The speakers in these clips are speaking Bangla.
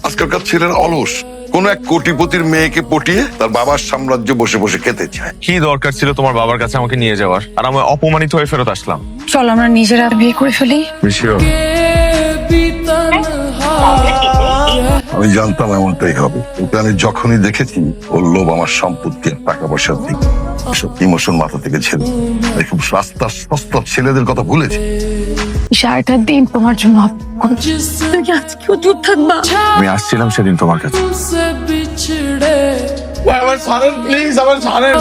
আজকালকার ছেলেরা অলস। কোন এক কোটিপতির মেয়েকে পটিয়ে তার বাবার সাম্রাজ্য বসে বসে খেতে চায়। কি দরকার ছিল তোমার বাবার কাছে আমাকে নিয়ে যাওয়ার, আর আমি অপমানিত হয়ে ফেরত আসলাম। চল আমরা নিজেরা বিয়ে করে ফেলি। আমি জানতাম এমনটাই হবে। ওকে আমি যখনই দেখেছি ওর লোভ আমার সম্পত্তি টাকা পয়সার দিক, সব ইমোশন মাথা থেকে ছেড়ে খুব রাস্তার সস্তা ছেলেদের কথা ভুলেছি। সারাটা দিন তোমার জন্য অপেক্ষা করছি। তুমি আজকেও দূর থাকবা। আমি আসছিলাম সেদিন তোমার কাছে। আমার ছাড়েন প্লিজ, আমার ছাড়েন,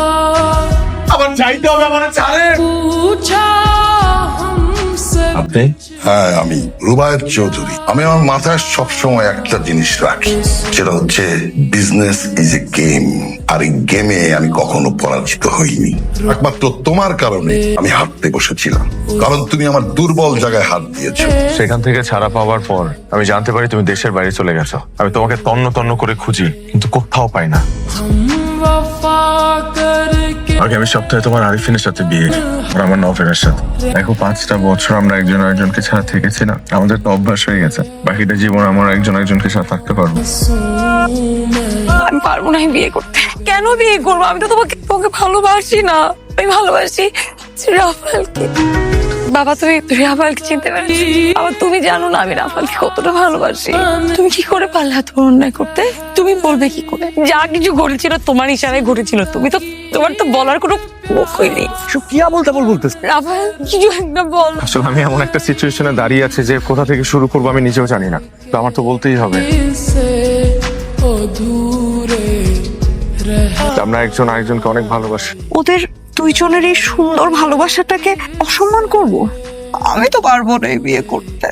আমার চাইতে হবে, আমার ছাড়েন। আপনি? হ্যাঁ, আমি রুবায়েত চৌধুরী। আমি আমার মাথায় সবসময় একটা জিনিস রাখি, সেটা হচ্ছে বিজনেস ইজ এ গেম। আর এই গেমে আমি কখনো পরাজিত হইনি। একমাত্র তোমার কারণে আমি হারতে বসেছিলাম, কারণ তুমি আমার দুর্বল জায়গায় হাত দিয়েছো। সেখান থেকে ছাড়া পাওয়ার পর আমি জানতে পারি তুমি দেশের বাইরে চলে গেছো। আমি তোমাকে তন্ন তন্ন করে খুঁজি, কিন্তু কোথাও পাই না। আগামী সপ্তাহে তোমার আরিফিনের সাথে বিয়ে, আর আমার নভেনের সাথে। দেখো 5টা বছর আমরা একজন আরেকজনকে ছাড়া থেকেছি না, আমাদের তো অভ্যাস হয়ে গেছে। বাকিটা জীবন আমরা একজন আরেকজনকে সাথে থাকতে পারবো। আমি পারবো না বিয়ে করতে। কেন বিয়ে করবো? আমি তো তোমাকে ভালোবাসি না। আমি ভালোবাসি রাফালকে। বাবা, তুমি রাফালকে চিনতে পারছো? আবার তুমি জানো না আমি রাফালকে কতটা ভালোবাসি। তুমি কি করে পারলে এত অন্যায় করতে? তুমি বলবে কি করে? যা কিছু ঘটেছিল তোমার ইশারায় ঘটেছিল। তোমার তো বলার কোনো মুখই নেই। বলতেছে রাফাল, কিছু একটা বল। আসলে আমি এমন একটা সিচুয়েশনে দাঁড়িয়ে আছি যে কোথা থেকে শুরু করবো আমি নিজেও জানি না। তো আমার তো বলতেই হবে, আমরা একজন আরেকজনকে অনেক ভালোবাসি। ওদের দুইজনের এই সুন্দর ভালোবাসাটাকে অসম্মান করব? আমি তো পারবো না এই বিয়ে করতে।